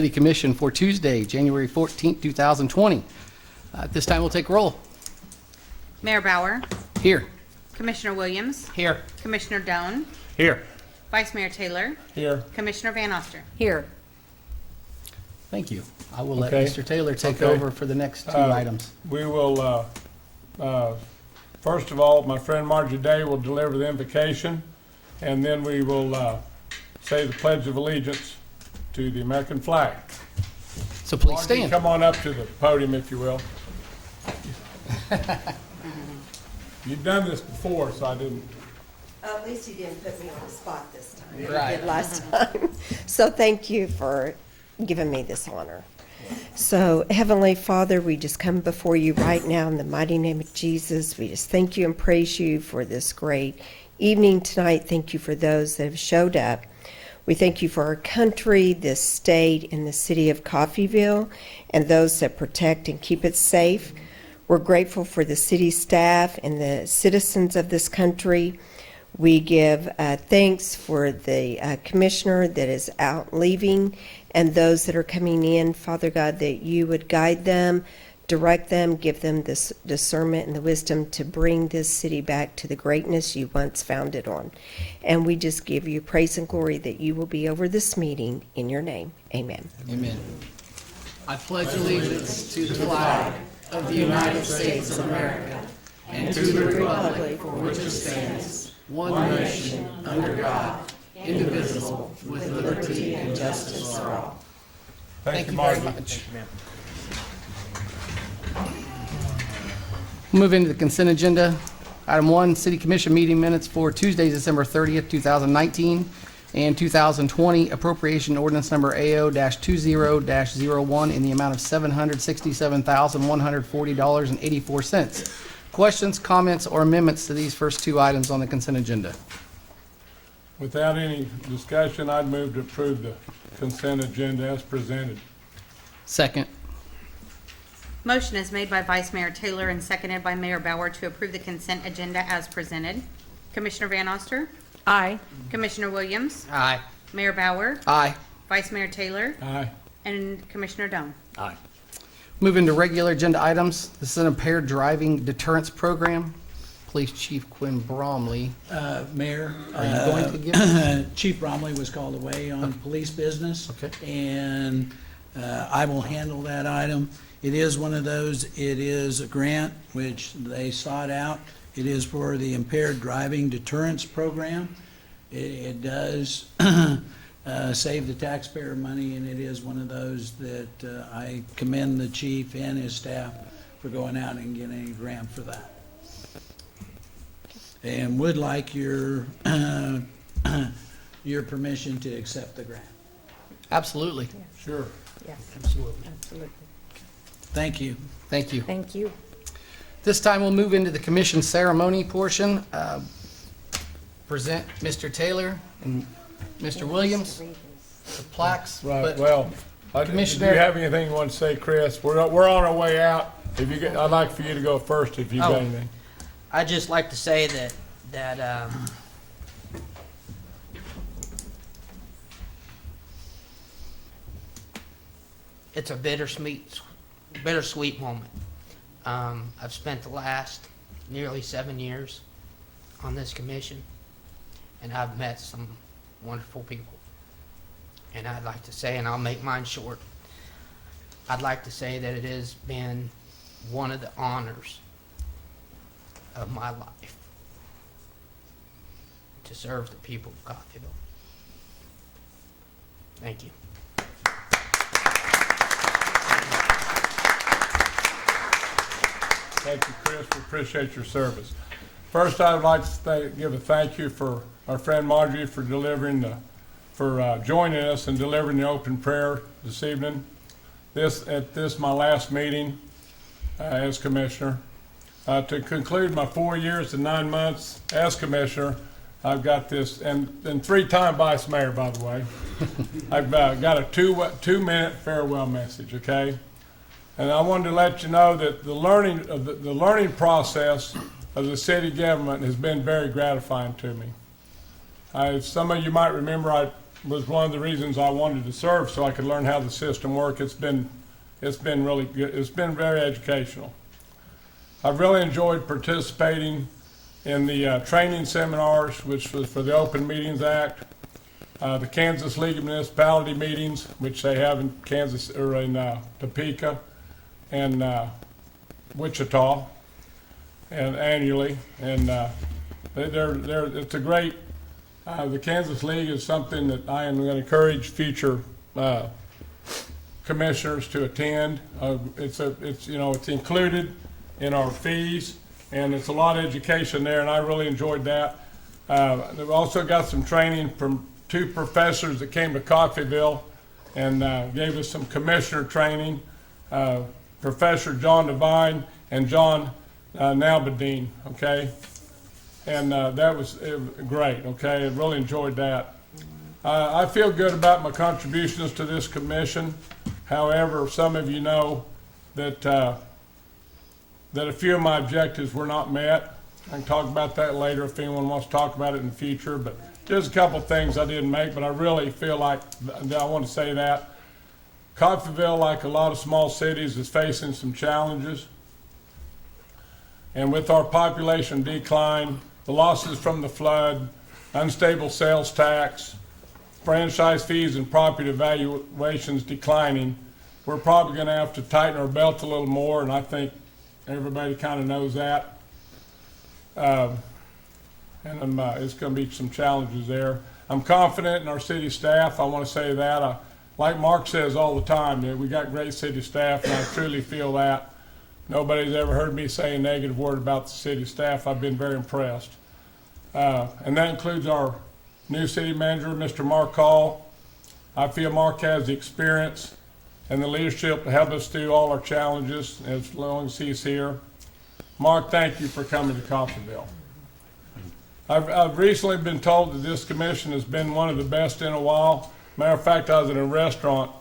City Commission for Tuesday, January 14th, 2020. At this time, we'll take roll. Mayor Bauer, Here. Commissioner Williams, Here. Commissioner Doan, Here. Vice Mayor Taylor, Here. Commissioner Van Oster. Here. Thank you. I will let Okay. Mr. Taylor take Okay. over for the next two items. We will, first of all, my friend Margie Day will deliver the invocation, and then we will say the Pledge of Allegiance to the American flag. So please Margie, stand. come on up to the podium, if you will. You've done this before, so I didn't. At least you didn't put me on the spot this time. You Right. did last time. So thank you for giving me this honor. So Heavenly Father, we just come before you right now in the mighty name of Jesus. We just thank you and praise you for this great evening tonight. Thank you for those that have showed up. We thank you for our country, this state, and the city of Coffeyville, and those that protect and keep it safe. We're grateful for the city staff and the citizens of this country. We give thanks for the commissioner that is out leaving and those that are coming in, Father God, that you would guide them, direct them, give them this discernment and the wisdom to bring this city back to the greatness you once founded on. And we just give you praise and glory that you will be over this meeting in your name. Amen. Amen. I pledge allegiance to the flag of the United States of America and to the republic for which it stands, one nation, under God, indivisible, with liberty and justice for all. Thank you very much. Move into the consent agenda. Item 1, City Commission meeting minutes for Tuesday, December 30th, 2019, and 2020 appropriation ordinance number AO-20-01 in the amount of $767,140.84. Questions, comments, or amendments to these first two items on the consent agenda? Without any discussion, I'd move to approve the consent agenda as presented. Second. Motion is made by Vice Mayor Taylor and seconded by Mayor Bauer to approve the consent agenda as presented. Commissioner Van Oster, Aye. Commissioner Williams, Aye. Mayor Bauer, Aye. Vice Mayor Taylor, Aye. and Commissioner Doan. Aye. Move into regular agenda items. This is an impaired driving deterrence program. Police Chief Quinn Bromley. Mayor, Are you going to give Chief Bromley was called away on police business. Okay. And I will handle that item. It is one of those, it is a grant which they sought out. It is for the impaired driving deterrence program. It does save the taxpayer money, and it is one of those that I commend the chief and his staff for going out and getting a grant for that. And would like your your permission to accept the grant. Absolutely. Sure. Yes, Absolutely. absolutely. Thank you. Thank you. Thank you. This time we'll move into the commission ceremony portion. Present Mr. Taylor and Mr. Williams, the plaques. Right, but- well, do Commissioner- you have anything you want to say, Chris? We're on our way out. If you get, I'd like for you to go first if you've got Oh. anything. I'd just like to say that it's a bittersweet moment. I've spent the last nearly 7 years on this commission, and I've met some wonderful people. And I'd like to say, and I'll make mine short, I'd like to say that it has been one of the honors of my life to serve the people of Coffeyville. Thank you. Thank you, Chris. We appreciate your service. First, I would like to give a thank you for our friend Margie for joining us and delivering the open prayer this evening. This my last meeting as commissioner. To conclude my 4 years and 9 months as commissioner, I've got this, and 3-time vice mayor, by the way. I've got a 2-minute farewell message, okay? And I wanted to let you know that the learning process of the city government has been very gratifying to me. Some of you might remember was one of the reasons I wanted to serve, so I could learn how the system works. It's been really good. It's been very educational. I've really enjoyed participating in the training seminars, which was for the Open Meetings Act, the Kansas League of Municipality meetings, which they have in Kansas or in Topeka and Wichita, and annually. And it's a great. The Kansas League is something that I am going to encourage future commissioners to attend. It's included in our fees, and it's a lot of education there, and I really enjoyed that. They've also got some training from 2 professors that came to Coffeyville and gave us some commissioner training, Professor John Devine and John Nalbadine, okay? And that was great, okay? I really enjoyed that. I feel good about my contributions to this commission. However, some of you know that that a few of my objectives were not met. I can talk about that later if anyone wants to talk about it in the future, but there's a couple of things I didn't make, but I really feel like I want to say that. Coffeyville, like a lot of small cities, is facing some challenges. And with our population decline, the losses from the flood, unstable sales tax, franchise fees and property valuations declining, we're probably going to have to tighten our belt a little more, and I think everybody kind of knows that. It's going to be some challenges there. I'm confident in our city staff. I want to say that. Like Mark says all the time, we got great city staff, and I truly feel that. Nobody's ever heard me say a negative word about the city staff. I've been very impressed. And that includes our new city manager, Mr. Mark Hall. I feel Mark has the experience and the leadership to help us through all our challenges as long as he's here. Mark, thank you for coming to Coffeyville. I've recently been told that this commission has been one of the best in a while. Matter of fact, I was in a restaurant.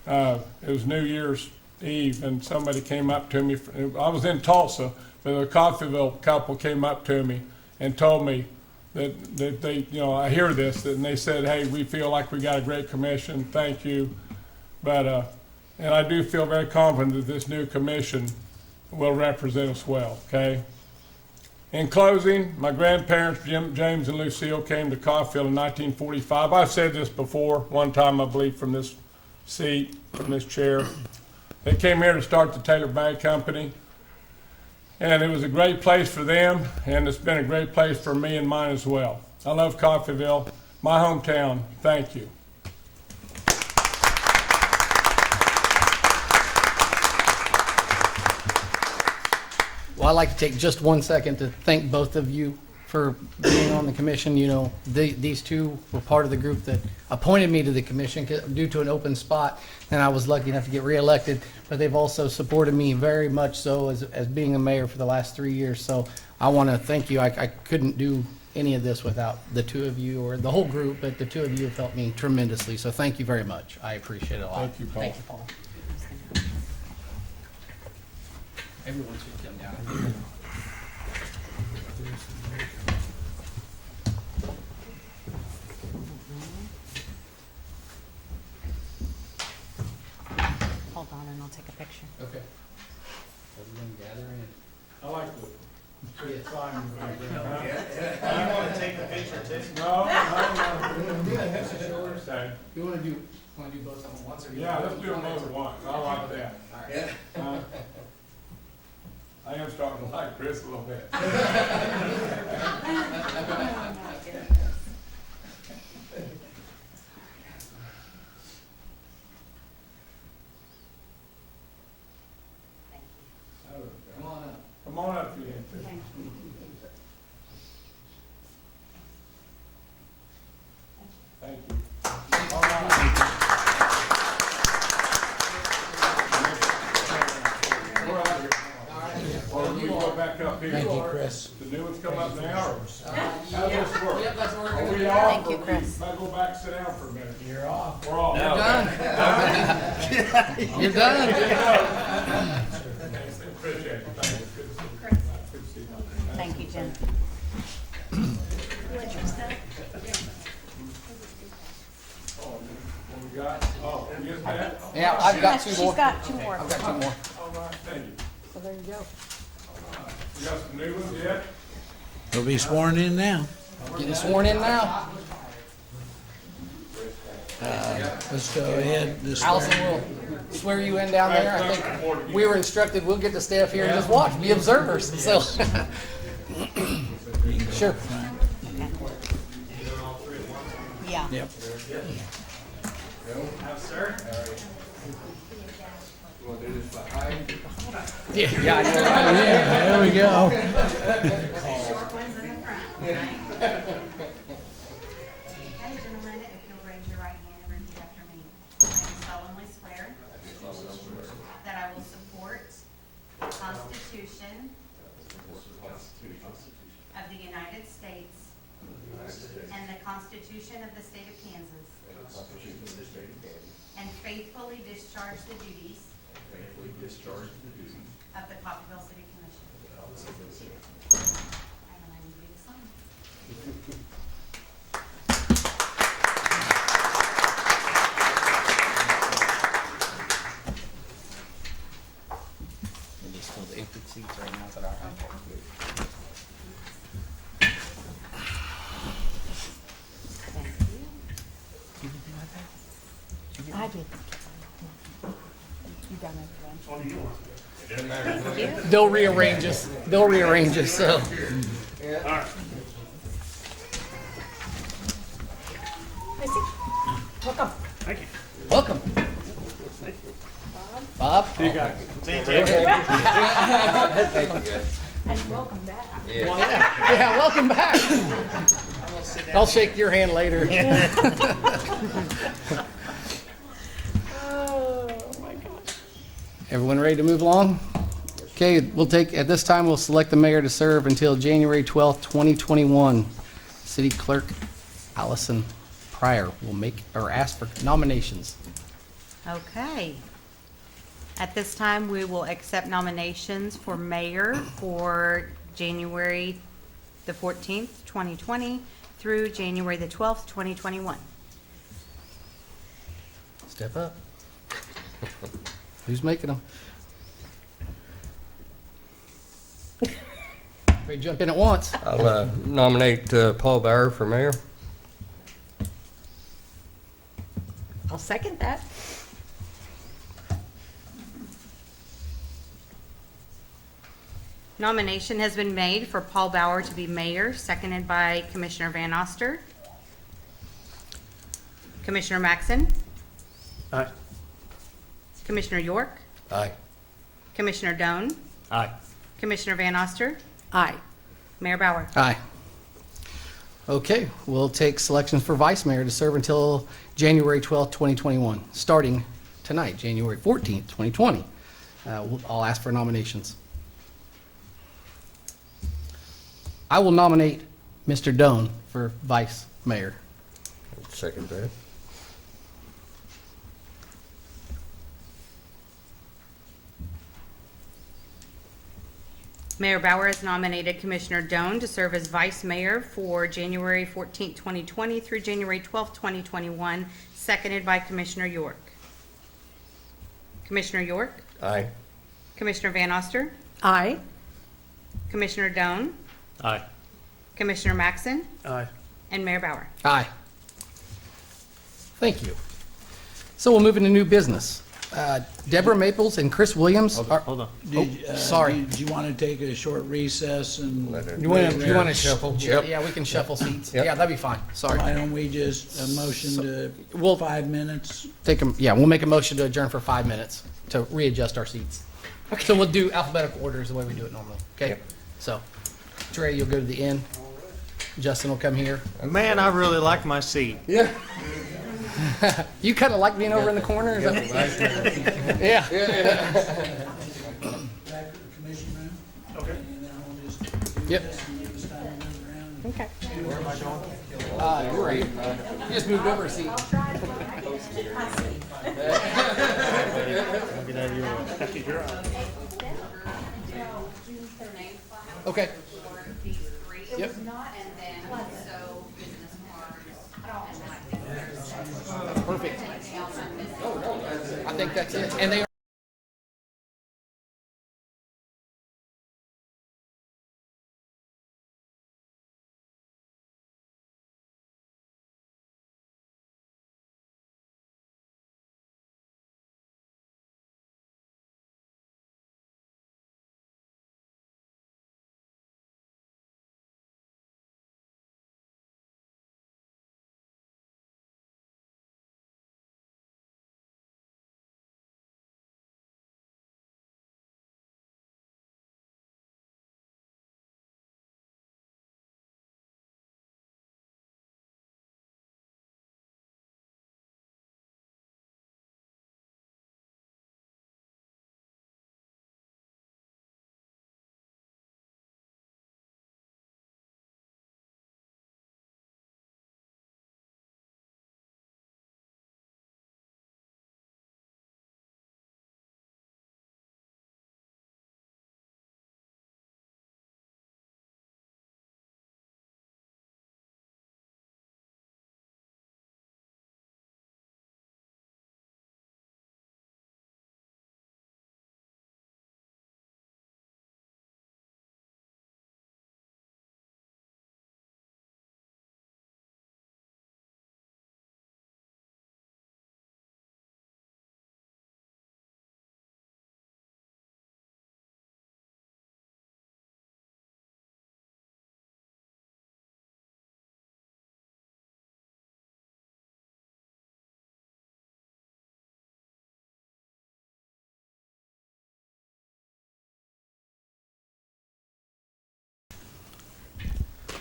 It was New Year's Eve, and somebody came up to me. I was in Tulsa, but a Coffeyville couple came up to me and told me that they, I hear this, and they said, hey, we feel like we got a great commission. Thank you. But, and I do feel very confident that this new commission will represent us well, okay? In closing, my grandparents, James and Lucille, came to Coffeyville in 1945. I've said this before, one time, I believe, from this seat, from this chair. They came here to start the Taylor Bag Company, and it was a great place for them, and it's been a great place for me and mine as well. I love Coffeyville, my hometown. Thank you. Well, I'd like to take just 1 second to thank both of you for being on the commission. These two were part of the group that appointed me to the commission due to an open spot, and I was lucky enough to get reelected. But they've also supported me very much so as being a mayor for the last 3 years. So I want to thank you. I couldn't do any of this without the two of you or the whole group, but the two of you have helped me tremendously. So thank you very much. I appreciate it a lot. Thank you, Paul. Thank you, Paul. Everyone should come down. Hold on and I'll take a picture. Okay. Everyone gather in. I like the sign. You want to take the picture too? No. Say. You want to do both of them once or? Yeah, let's do them both at once. I like that. All right. I am starting to like Chris a little bit. Come on up. Come on up, if you need to. Thank you. All right. We're out here. Or we go back up here. Thank you, Chris. The new ones come up now, or how's this work? Yep, that's what Are we're we gonna off? Thank you, or we Chris. might go back and sit down for a minute. You're off. We're off. do. You're done. Appreciate it. Thank you. Good to see you. Good to see you. Thank you, Jim. Oh, you get that? Yeah, I've got two more. She's got two more. I've got two more. All right, thank you. So there you go. You got some new ones yet? They'll be sworn in now. Getting sworn in now. Let's go ahead. This Allison will swear you in down there. I think we were instructed we'll get to stay up here and just watch, be observers, so. Sure. Yeah. Yep. Yeah, I know. Yeah, there we go. Okay, gentlemen, if you'll raise your right hand and repeat after me. I do solemnly swear that I will support the Constitution of the United States and the Constitution of the State of Kansas, and faithfully discharge the duties of the Coffeyville City Commission. And I need you to sign. Just fill the empty seats right now, is that all right? I did. You got it. They'll rearrange us, so. Welcome. Welcome. Bob? See you. And welcome back. Yeah, welcome back. I'll shake your hand later. Everyone ready to move along? Okay, at this time, we'll select the mayor to serve until January 12th, 2021. City Clerk Allison Pryor will ask for nominations. Okay. At this time, we will accept nominations for mayor for January the 14th, 2020 through January the 12th, 2021. Step up. Who's making them? Everybody jump in at once. I'll nominate Paul Bauer for mayor. I'll second that. Nomination has been made for Paul Bauer to be mayor, seconded by Commissioner Van Oster. Commissioner Maxon? Aye. Commissioner York? Aye. Commissioner Doan? Aye. Commissioner Van Oster? Aye. Mayor Bauer? Aye. Okay, we'll take selections for vice mayor to serve until January 12th, 2021, starting tonight, January 14th, 2020. I'll ask for nominations. I will nominate Mr. Doan for vice mayor. Second that. Mayor Bauer has nominated Commissioner Doan to serve as vice mayor for January 14th, 2020 through January 12th, 2021, seconded by Commissioner York. Commissioner York? Aye. Commissioner Van Oster? Aye. Commissioner Doan? Aye. Commissioner Maxon? Aye. And Mayor Bauer. Aye. Thank you. So we'll move into new business. Deborah Maples and Chris Williams are, Hold on. sorry. Do you want to take a short recess and? Let her- You want to shuffle? Yep. Yeah, we can shuffle seats. Yep. Yeah, that'd be fine. Sorry. Why don't we just, a motion to, We'll 5 minutes? we'll make a motion to adjourn for 5 minutes to readjust our seats. So we'll do alphabetical orders the way we do it normally, okay? Yep. So, Trey, you'll go to the end. Justin will come here. Man, I really like my seat. Yeah. You kind of like being over in the corner? Is that- Yeah. Back to the commission room? Okay. And then we'll just do Yep. this and give us time to move around. Okay. You're right. You just moved over a seat. Get out of your way. You're on. Okay. Yep. Perfect. think that's it. And they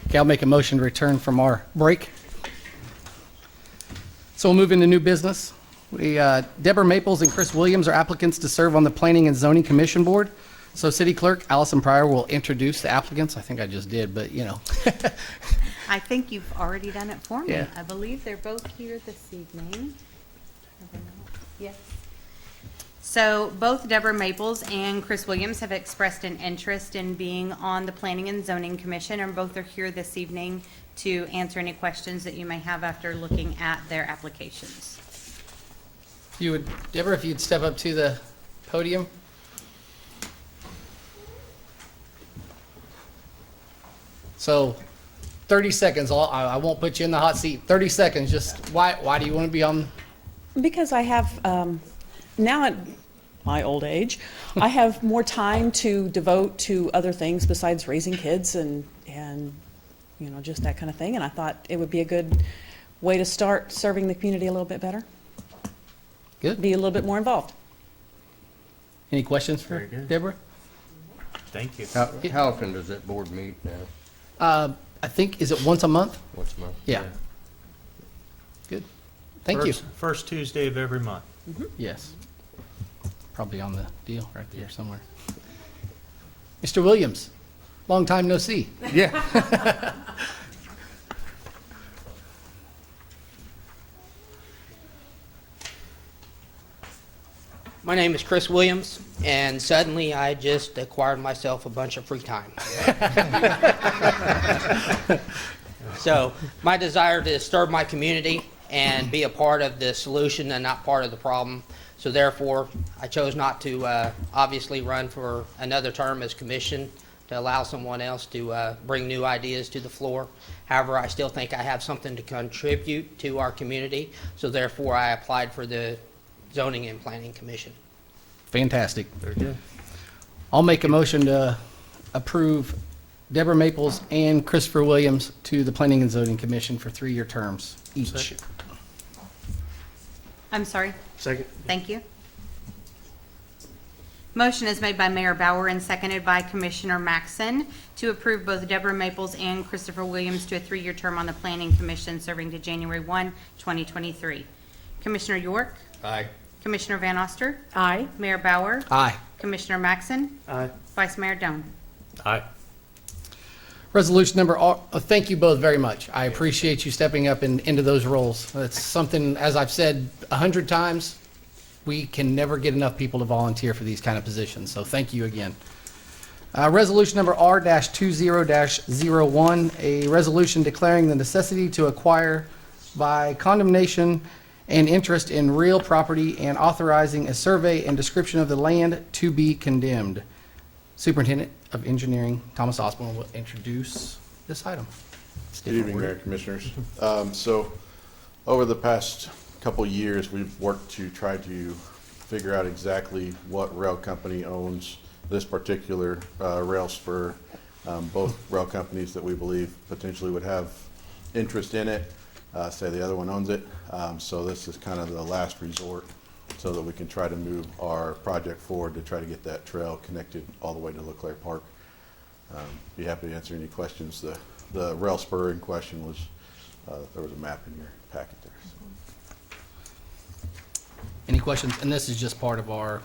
Okay, I'll make a motion to return from our break. So we'll move into new business. Deborah Maples and Chris Williams are applicants to serve on the Planning and Zoning Commission Board. So City Clerk Allison Pryor will introduce the applicants. I think I just did, but you know. I think you've already done it for me. Yeah. I believe they're both here this evening. Yes. So both Deborah Maples and Chris Williams have expressed an interest in being on the Planning and Zoning Commission, and both are here this evening to answer any questions that you may have after looking at their applications. You would, Deborah, if you'd step up to the podium. So 30 seconds, I won't put you in the hot seat. 30 seconds, just why do you want to be on? Because I have, now at my old age, I have more time to devote to other things besides raising kids and you know, just that kind of thing. And I thought it would be a good way to start serving the community a little bit better, Good. be a little bit more involved. Any questions for Very good. Deborah? Thank you. How often does that board meet now? I think, is it once a month? Once a month? Yeah. Good. Thank you. First Tuesday of every month. Yes. Probably on the deal right there somewhere. Mr. Williams, long time no see. Yeah. My name is Chris Williams, and suddenly I just acquired myself a bunch of free time. So my desire to serve my community and be a part of the solution and not part of the problem. So therefore, I chose not to obviously run for another term as commission to allow someone else to bring new ideas to the floor. However, I still think I have something to contribute to our community. So therefore, I applied for the Zoning and Planning Commission. Fantastic. Very good. I'll make a motion to approve Deborah Maples and Christopher Williams to the Planning and Zoning Commission for 3-year terms each. Second. I'm sorry. Second. Thank you. Motion is made by Mayor Bauer and seconded by Commissioner Maxon to approve both Deborah Maples and Christopher Williams to a 3-year term on the Planning Commission serving to January 1, 2023. Commissioner York? Aye. Commissioner Van Oster? Aye. Mayor Bauer? Aye. Commissioner Maxon? Aye. Vice Mayor Doan? Aye. Resolution number, thank you both very much. I appreciate you stepping up into those roles. It's something, as I've said 100 times, we can never get enough people to volunteer for these kind of positions, so thank you again. Resolution number R-20-01, a resolution declaring the necessity to acquire by condemnation and interest in real property and authorizing a survey and description of the land to be condemned. Superintendent of Engineering Thomas Osborne will introduce this item. Good evening, Mayor and Commissioners. So, over the past couple years, we've worked to try to figure out exactly what rail company owns this particular rail spur. Both rail companies that we believe potentially would have interest in it say the other one owns it. So this is kind of the last resort so that we can try to move our project forward to try to get that trail connected all the way to LeClaire Park. Be happy to answer any questions. The rail spur in question was, there was a map in your packet there. Any questions? And this is just part of our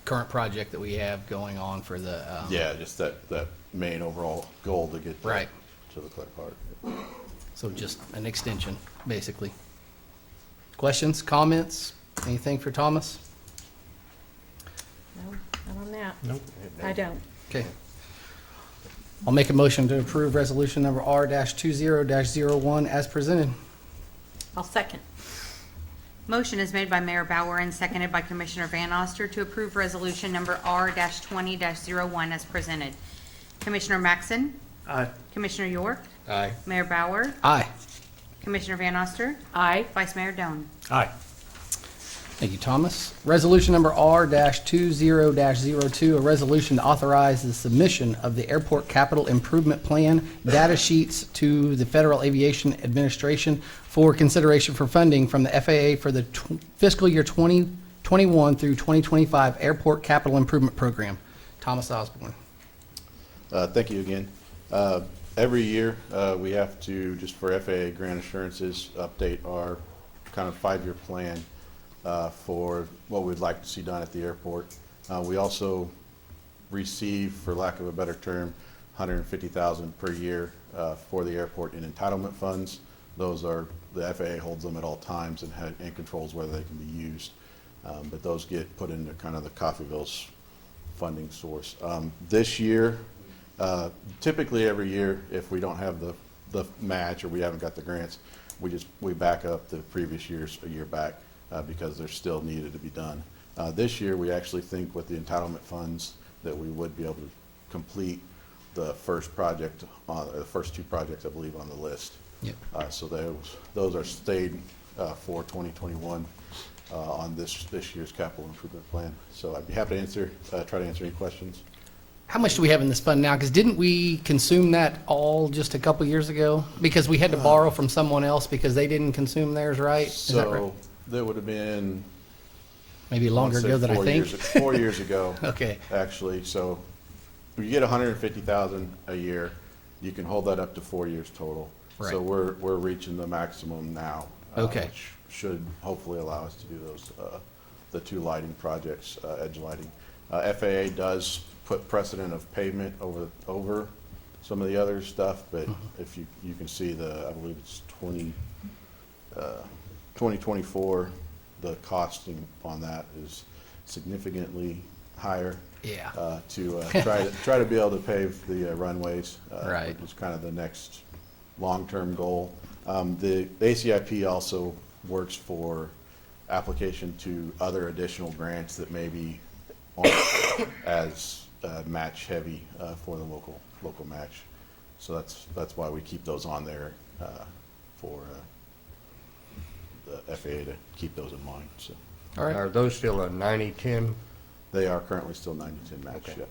current project that we have going on for the. Yeah, just that main overall goal to get Right. to LeClaire Park. So just an extension, basically. Questions, comments, anything for Thomas? No, not on that. Nope. I don't. Okay. I'll make a motion to approve resolution number R-20-01 as presented. I'll second. Motion is made by Mayor Bauer and seconded by Commissioner Van Oster to approve resolution number R-20-01 as presented. Commissioner Maxon? Aye. Commissioner York? Aye. Mayor Bauer? Aye. Commissioner Van Oster? Aye. Vice Mayor Doan? Aye. Thank you, Thomas. Resolution number R-20-02, a resolution to authorize the submission of the Airport Capital Improvement Plan data sheets to the Federal Aviation Administration for consideration for funding from the FAA for the fiscal year 2021 through 2025 Airport Capital Improvement Program. Thomas Osborne. Thank you again. Every year, we have to, just for FAA grant assurances, update our kind of 5-year plan for what we'd like to see done at the airport. We also receive, for lack of a better term, $150,000 per year for the airport in entitlement funds. Those are, the FAA holds them at all times and controls whether they can be used. But those get put into kind of the Coffeyville's funding source. This year, typically every year, if we don't have the match or we haven't got the grants, we back up the previous years a year back because they're still needed to be done. This year, we actually think with the entitlement funds that we would be able to complete the first project, or the first 2 projects, I believe, on the list. Yep. So those are stayed for 2021 on this year's capital improvement plan. So I'd be happy to try to answer any questions. How much do we have in this fund now? Because didn't we consume that all just a couple years ago? Because we had to borrow from someone else because they didn't consume theirs, right? Is that right? So that would have been Maybe longer ago than I think. 4 years ago. Okay. Actually, so you get $150,000 a year. You can hold that up to 4 years total. Right. So we're reaching the maximum now. Okay. Which should hopefully allow us to do those, the 2 lighting projects, edge lighting. FAA does put precedent of pavement over some of the other stuff, but if you can see I believe it's 2024, the costing on that is significantly higher. Yeah. To try to be able to pave the runways. Right. Which is kind of the next long-term goal. The ACIP also works for application to other additional grants that maybe aren't as match heavy for the local match. So that's why we keep those on there for the FAA to keep those in mind. So All right. Are those still a 90-10? they are currently still 90-10 match. Okay. Yep.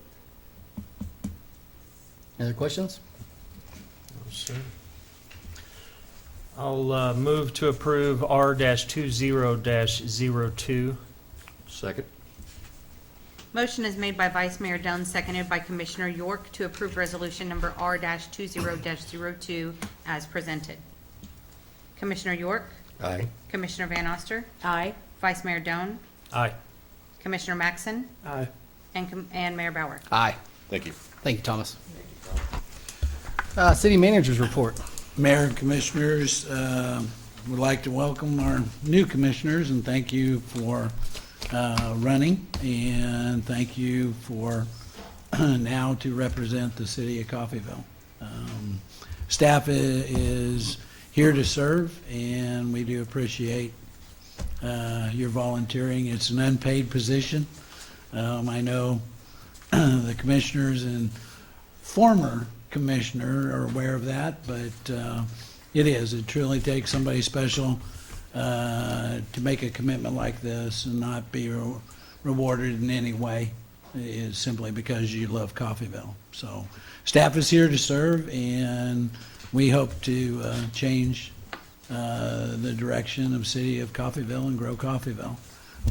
Any other questions? I'll move to approve R-20-02. Second. Motion is made by Vice Mayor Doan, seconded by Commissioner York to approve resolution number R-20-02 as presented. Commissioner York? Aye. Commissioner Van Oster? Aye. Vice Mayor Doan? Aye. Commissioner Maxon? Aye. And Mayor Bauer? Aye. Thank you. Thank you, Thomas. City Manager's Report. Mayor and Commissioners, would like to welcome our new commissioners and thank you for running, and thank you for now to represent the city of Coffeyville. Staff is here to serve, and we do appreciate you're volunteering. It's an unpaid position. I know the commissioners and former commissioner are aware of that, but it truly takes somebody special to make a commitment like this and not be rewarded in any way, is simply because you love Coffeyville. So staff is here to serve, and we hope to change the direction of City of Coffeyville and grow Coffeyville.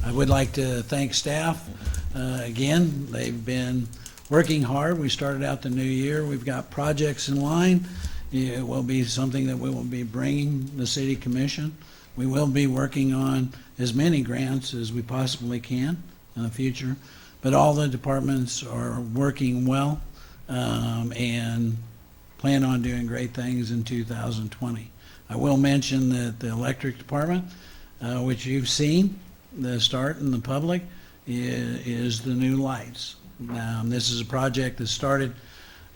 I would like to thank staff. Again, they've been working hard. We started out the new year. We've got projects in line. It will be something that we will be bringing the City Commission. We will be working on as many grants as we possibly can in the future. But all the departments are working well and plan on doing great things in 2020. I will mention that the electric department, which you've seen, the start in the public, is the new lights. This is a project that started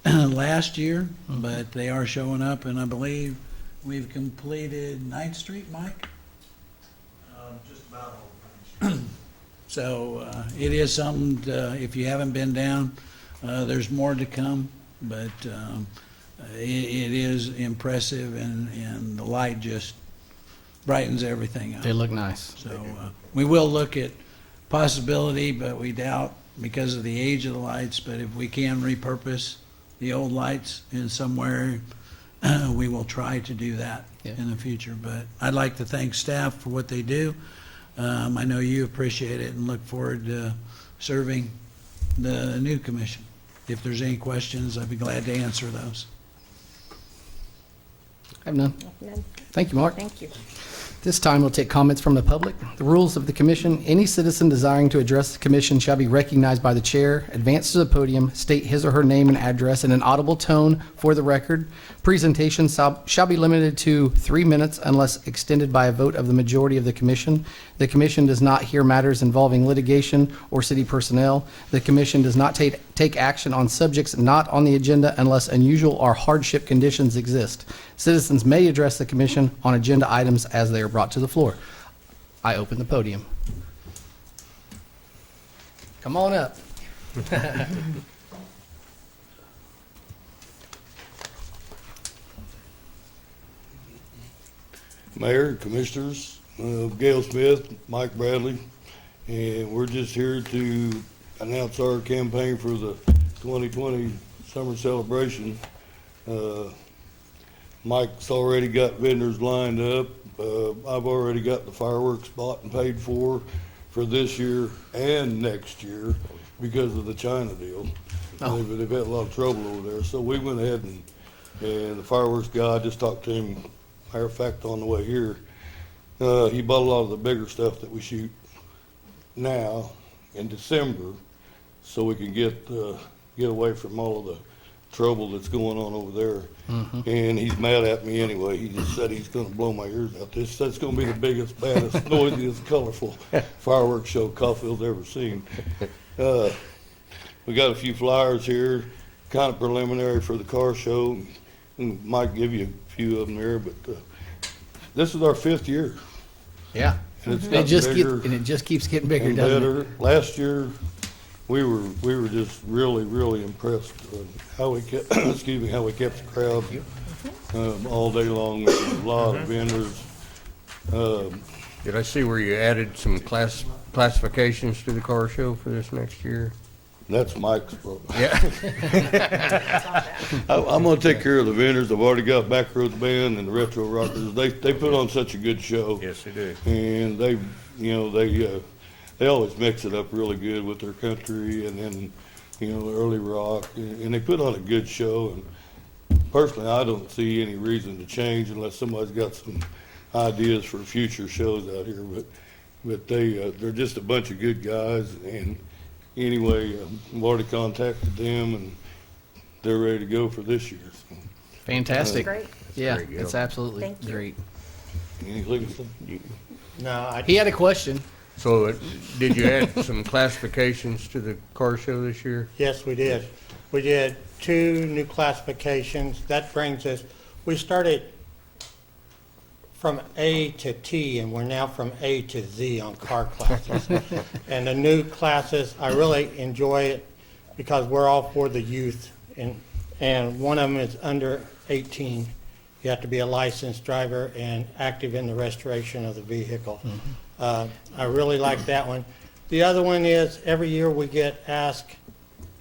last year, but they are showing up, and I believe we've completed 9th Street, Mike? Just about all. So it is something, if you haven't been down, there's more to come, but it is impressive, and the light just brightens everything up. They look nice. So we will look at possibility, but we doubt because of the age of the lights, but if we can repurpose the old lights in somewhere, we will try to do that in the future. But I'd like to thank staff for what they do. I know you appreciate it and look forward to serving the new commission. If there's any questions, I'd be glad to answer those. I have none. None. Thank you, Mark. Thank you. This time, we'll take comments from the public. The rules of the commission: any citizen desiring to address the commission shall be recognized by the chair, advance to the podium, state his or her name and address in an audible tone for the record. Presentation shall be limited to 3 minutes unless extended by a vote of the majority of the commission. The commission does not hear matters involving litigation or city personnel. The commission does not take action on subjects not on the agenda unless unusual or hardship conditions exist. Citizens may address the commission on agenda items as they are brought to the floor. I open the podium. Come on up. Mayor, Commissioners, Gail Smith, Mike Bradley, and we're just here to announce our campaign for the 2020 summer celebration. Mike's already got vendors lined up. I've already got the fireworks bought and paid for this year and next year because of the China deal. Oh. They've had a lot of trouble over there. So we went ahead and the fireworks guy, I just talked to him, matter of fact, on the way here. He bought a lot of the bigger stuff that we shoot now in December so we can get away from all of the trouble that's going on over there. And he's mad at me anyway. He just said he's going to blow my ears out. That's going to be the biggest, baddest, noisiest, colorful fireworks show Coffeyville's ever seen. We got a few flyers here, kind of preliminary for the car show. And might give you a few of them there, but this is our 5th year. Yeah. And it's It gotten just bigger it just keeps getting bigger, and doesn't it? better. Last year, we were just really impressed with how we kept, excuse me, how we kept the crowd all day long. There was a lot of vendors. Did I see where you added some classifications to the car show for this next year? That's Mike's problem. Yeah. I'm gonna take care of the vendors. I've already got Backroads Band and the Retro Rockers. They put on such a good show. Yes, they do. And they always mix it up really good with their country and then, the early rock. And they put on a good show. And personally, I don't see any reason to change unless somebody's got some ideas for future shows out here. But they're just a bunch of good guys. And anyway, I've already contacted them and they're ready to go for this year. So, Fantastic. Great. Yeah, There you go. it's absolutely Thank you. great. anything to say? No, He had a question. So did you add some classifications to the car show this year? Yes, we did. We did 2 new classifications. That brings us, we started from A to T, and we're now from A to Z on car classes. And the new classes, I really enjoy it because we're all for the youth, and one of them is under 18. You have to be a licensed driver and active in the restoration of the vehicle. I really like that one. The other one is, every year we get asked,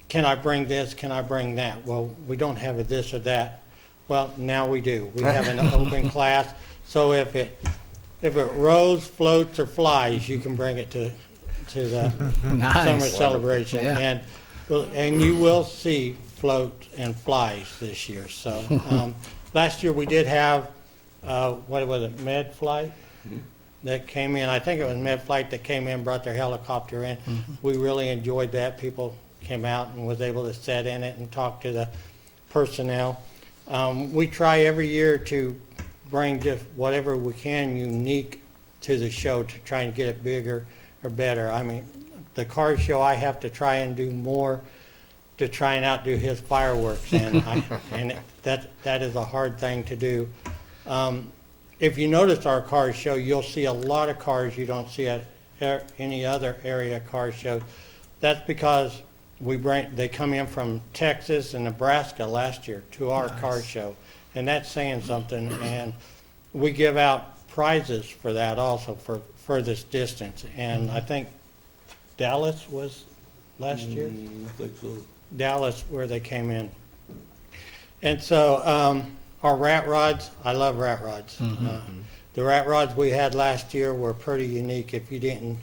can I bring this, can I bring that? Well, we don't have a this or that. Well, now we do. We have an open class, so if it rows, floats, or flies, you can bring it to the Nice. summer celebration. Yeah. And you will see float and flies this year. So last year we did have, what was it, Med Flight? That came in. I think it was Med Flight that came in, brought their helicopter in. We really enjoyed that. People came out and was able to sit in it and talk to the personnel. We try every year to bring just whatever we can unique to the show to try and get it bigger or better. I mean, the car show, I have to try and do more to try and outdo his fireworks, and that is a hard thing to do. If you notice our car show, you'll see a lot of cars you don't see at any other area car show. That's because they come in from Texas and Nebraska last year to our car show, and that's saying something. And we give out prizes for that also for furthest distance. And I think Dallas was last year. I think so. Dallas, where they came in. And so our rat rods, I love rat rods. The rat rods we had last year were pretty unique. If you didn't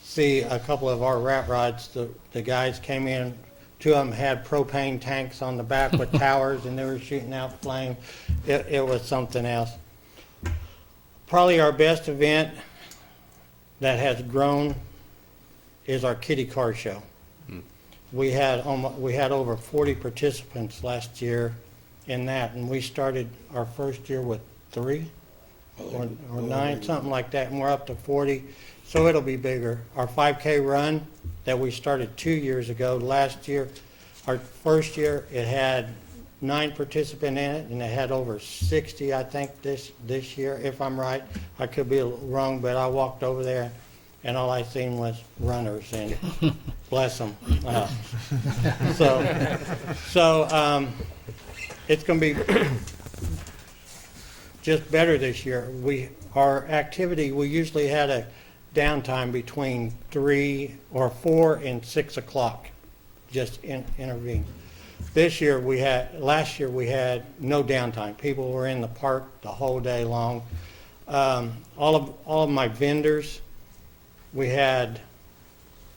see a couple of our rat rods, the guys came in, two of them had propane tanks on the back with towers, and they were shooting out flame. It was something else. Probably our best event that has grown is our kitty car show. We had over 40 participants last year in that, and we started our first year with 3 or 9, something like that, and we're up to 40, so it'll be bigger. Our 5K run that we started 2 years ago, last year, our first year, it had 9 participants in it, and it had over 60, I think, this year, if I'm right. I could be wrong, but I walked over there, and all I seen was runners, and bless them. So it's going to be just better this year. Our activity, we usually had a downtime between 3 or 4 and 6 o'clock, just intervene. Last year we had no downtime. People were in the park the whole day long. All of my vendors, we had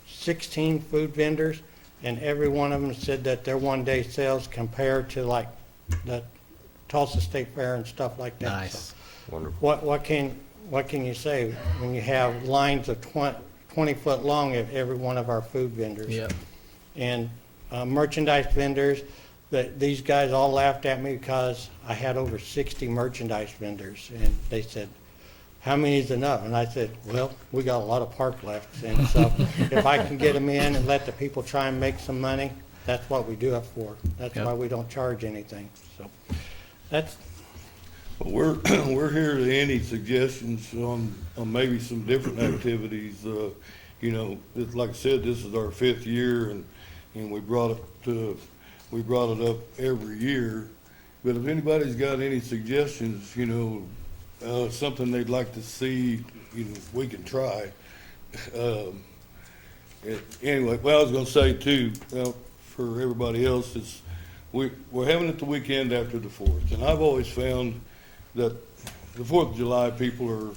16 food vendors, and every one of them said that their one-day sales compared to like the Tulsa State Fair and stuff like that. Nice. So Wonderful. what can you say when you have lines of 20 foot long at every one of our food vendors? Yep. And merchandise vendors, these guys all laughed at me because I had over 60 merchandise vendors, and they said, how many is enough? And I said, well, we got a lot of park left, and so if I can get them in and let the people try and make some money, that's what we do it for. That's Yep. why we don't charge anything. So that's, Well, we're here to any suggestions on maybe some different activities. You know, like I said, this is our 5th year, and we brought it up every year. But if anybody's got any suggestions, you know, something they'd like to see, you know, we can try. Anyway, well, I was gonna say too, for everybody else, is we're having it the weekend after the 4th, and I've always found that the 4th of July, people are,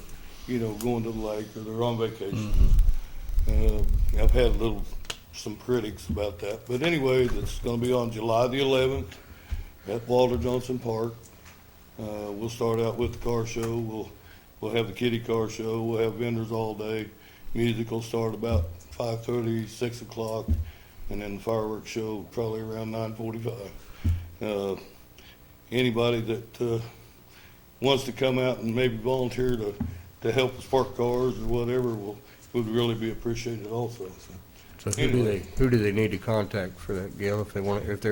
you know, going to the lake or they're on vacation. I've had some critics about that, but anyway, it's gonna be on July the 11th at Walter Johnson Park. We'll start out with the car show. We'll have the kitty car show. We'll have vendors all day. Music will start about 5:30, 6 o'clock, and then the fireworks show probably around 9:45. Anybody that wants to come out and maybe volunteer to help us park cars or whatever would really be appreciated also. So who do they need to contact for that, Gail, if they're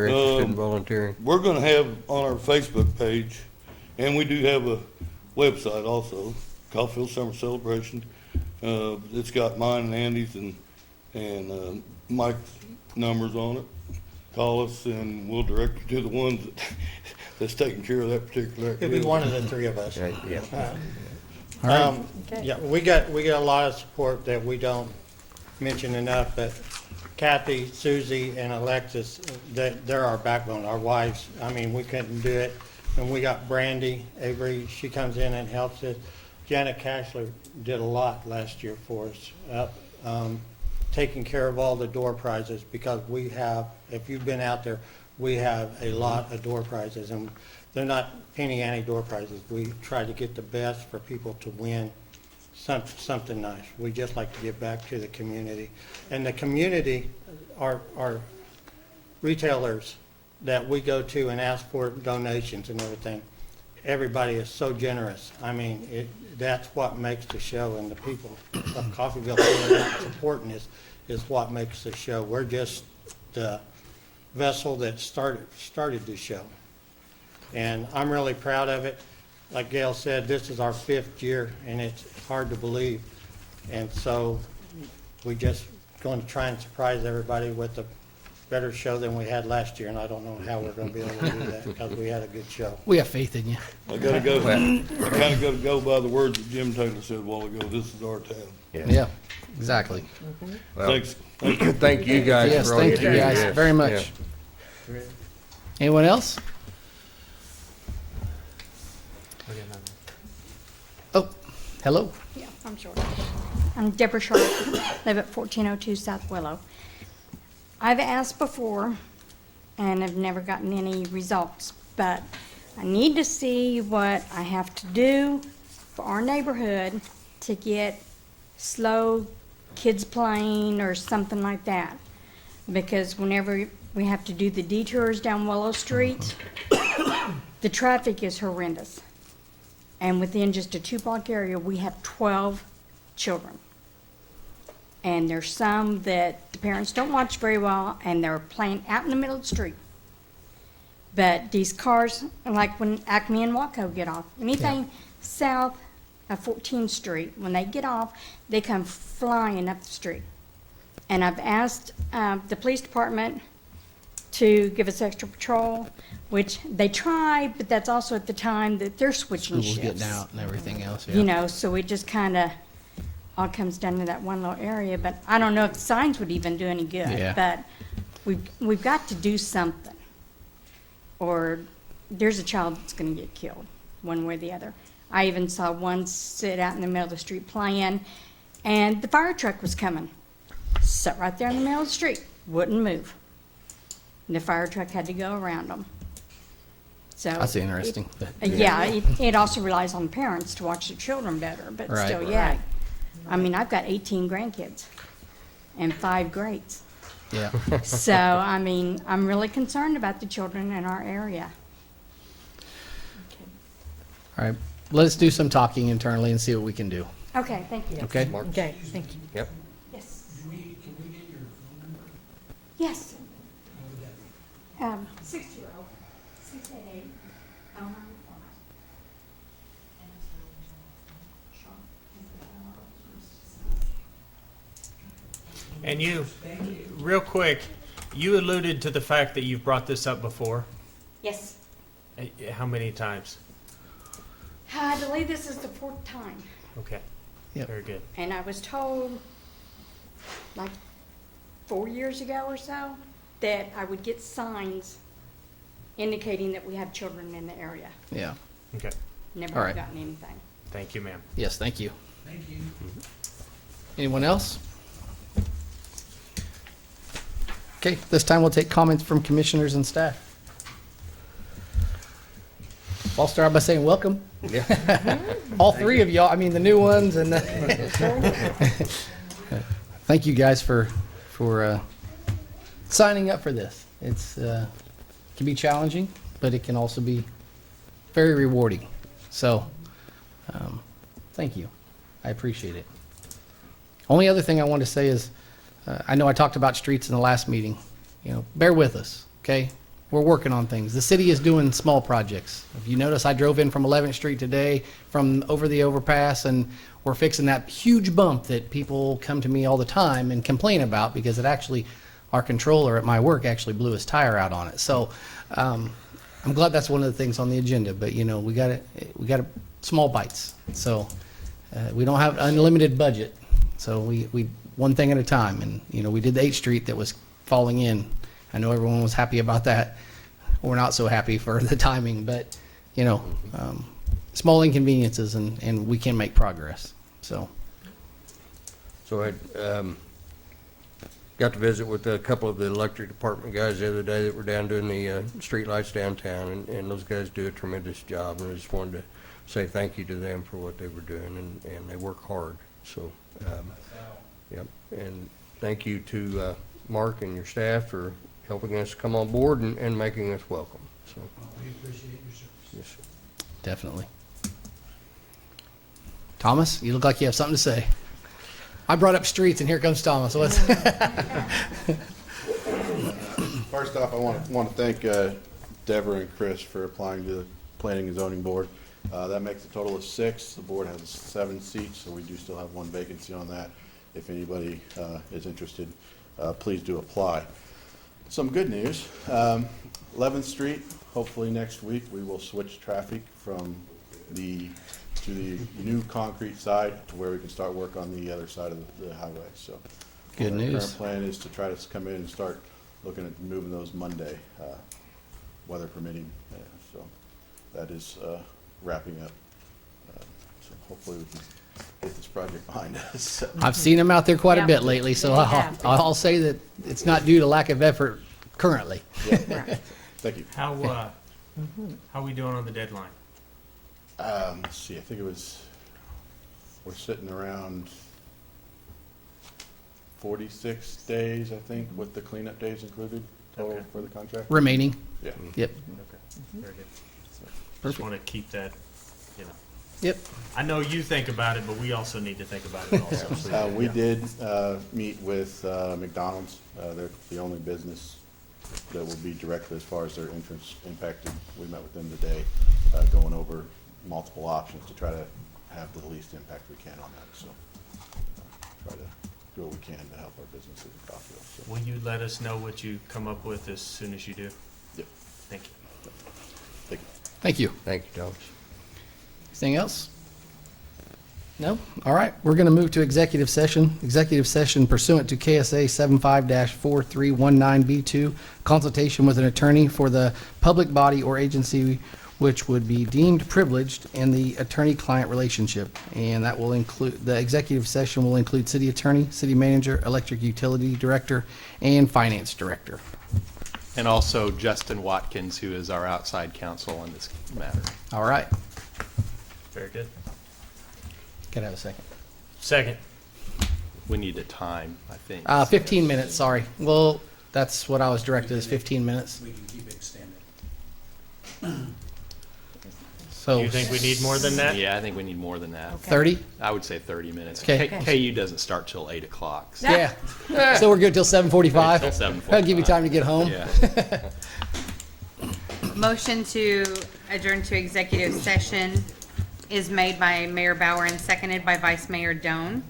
interested in volunteering? We're going to have on our Facebook page, and we do have website also, Caulfield Summer Celebration. It's got mine and Andy's and Mike's numbers on it. Call us and we'll direct you to the ones that's taking care of that particular It'll activity. be one of the three of us. Yeah. Yeah, we got a lot of support that we don't mention enough, but Kathy, Susie, and Alexis, they're our backbone, our wives. I mean, we couldn't do it. And we got Brandy Avery, she comes in and helps us. Janet Cashler did a lot last year for us, taking care of all the door prizes, because we have, if you've been out there, we have a lot of door prizes, and they're not penny ante door prizes. We try to get the best for people to win something nice. We just like to give back to the community. And the community are retailers that we go to and ask for donations and everything. Everybody is so generous. I mean, that's what makes the show, and the people of Coffeyville coming out and supporting us is what makes the show. We're just the vessel that started the show. And I'm really proud of it. Like Gail said, this is our 5th year, and it's hard to believe. And so we just going to try and surprise everybody with a better show than we had last year, and I don't know how we're going to be able to do that, because we had a good show. We have faith in you. I kind of got to go by the words that Jim Taylor said a while ago. This is our town. Yeah, exactly. Well, Thanks. thank you guys Yes, for all you thank do. you guys Yes. very much. Yeah. Anyone else? Oh, hello. Yeah, I'm sure. I'm Deborah Sharp, live at 1402 South Willow. I've asked before and have never gotten any results, but I need to see what I have to do for our neighborhood to get slow kids playing or something like that. Because whenever we have to do the detours down Willow Street, the traffic is horrendous. And within just a 2-block area, we have 12 children. And there's some that the parents don't watch very well, and they're playing out in the middle of the street. But these cars, like when Acme and Waco get off, anything south of 14th Street, when they get off, they come flying up the street. And I've asked the police department to give us extra patrol, which they try, but that's also at the time that they're switching Schools shifts. getting out and everything else, yeah. You know, so it just kind of all comes down to that one little area. But I don't know if the signs would even do any good. Yeah. But we've got to do something, or there's a child that's going to get killed, one way or the other. I even saw one sit out in the middle of the street playing, and the fire truck was coming. Sat right there in the middle of the street, wouldn't move. And the fire truck had to go around them. So That's interesting. it also relies on parents to watch their children better, but Right. still, yeah. I mean, I've got 18 grandkids and 5 greats. Yeah. So, I mean, I'm really concerned about the children in our area. All right, let's do some talking internally and see what we can do. Okay, thank you. Okay? Okay, thank you. Yep. Yes. Can we get your phone number? Yes. 620-688-0945. 688. And you, real quick, you alluded to the fact that you've brought this up before. Yes. How many times? I believe this is the 4th time. Okay. Yep. Very good. And I was told, like 4 years ago or so, that I would get signs indicating that we have children in the area. Yeah. Okay. Never All have right. gotten anything. Thank you, ma'am. Yes, thank you. Thank you. Anyone else? Okay, this time we'll take comments from commissioners and staff. I'll start by saying welcome. All 3 of y'all, I mean, the new ones and thank you guys for signing up for this. It's can be challenging, but it can also be very rewarding. So, thank you. I appreciate it. Only other thing I want to say is, I know I talked about streets in the last meeting. You know, bear with us, okay? we're working on things. The city is doing small projects. If you notice, I drove in from 11th Street today from over the overpass, and we're fixing that huge bump that people come to me all the time and complain about because it actually, our controller at my work actually blew his tire out on it. So I'm glad that's one of the things on the agenda, but you know, we got small bites. So we don't have unlimited budget. So we one thing at a time. And you know, we did the 8th Street that was falling in. I know everyone was happy about that. We're not so happy for the timing, but you know, small inconveniences, and we can make progress. So I got to visit with a couple of the electric department guys the other day that were down doing the street lights downtown, and those guys do a tremendous job, and I just wanted to say thank you to them for what they were doing, and they work hard. So, yep, and thank you to Mark and your staff for helping us come on board and making us welcome. So We appreciate your service. yes, sir. definitely. Thomas, you look like you have something to say. I brought up streets, and here comes Thomas. What's First off, I want to thank Deborah and Chris for applying to the Planning and Zoning Board. That makes a total of 6. The board has 7 seats, so we do still have 1 vacancy on that. If anybody is interested, please do apply. Some good news. 11th Street, hopefully next week, we will switch traffic from to the new concrete side to where we can start work on the other side of the highway. So Good our news. current plan is to try to come in and start looking at moving those Monday, weather permitting. So that is wrapping up. So hopefully we can get this project behind us. I've seen them out there quite a Yeah. bit lately, so They have. I'll say that it's not due to lack of effort currently. Yeah. Thank you. How are we doing on the deadline? Let's see, I think we're sitting around 46 days, I think, with the cleanup days included total Okay. for the contract. Remaining. Yeah. Yep. Okay, very good. Just Perfect. want to keep that, you know. Yep. I know you think about it, but we also need to think about it also. We did meet with McDonald's. They're the only business that will be directly as far as their entrance impacted. We met with them today, going over multiple options to try to have the least impact we can on that. So try to do what we can to help our businesses in Coffeyville. So, Will you let us know what you come up with as soon as you do? yep. Thank you. Thank you. Thank you. Thank you, Thomas. Anything else? No? All right, we're going to move to executive session. Executive session pursuant to KSA 75-4319B2, consultation with an attorney for the public body or agency which would be deemed privileged and the attorney-client relationship. And that will include, the executive session will include city attorney, city manager, electric utility director, and finance director. And also Justin Watkins, who is our outside counsel on this matter. All right, Very good. can I have a second? Second. We need a time, I think. 15 minutes, sorry. Well, that's what I was directed, is 15 minutes. We can keep it extended. So You think we need more than that? Yeah, I think we need more than that. 30? I would say 30 minutes. Okay. KU doesn't start till 8 o'clock. So Yeah. So we're good till 7:45? Till 7:45. That'll give you time to get home? Yeah. Motion to adjourn to executive session is made by Mayor Bauer and seconded by Vice Mayor Doan.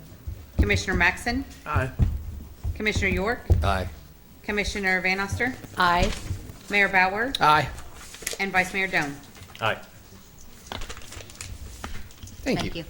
Commissioner Maxon? Aye. Commissioner York? Aye. Commissioner Van Oster? Aye. Mayor Bauer? Aye. And Vice Mayor Doan. Aye. Thank you. Thank you.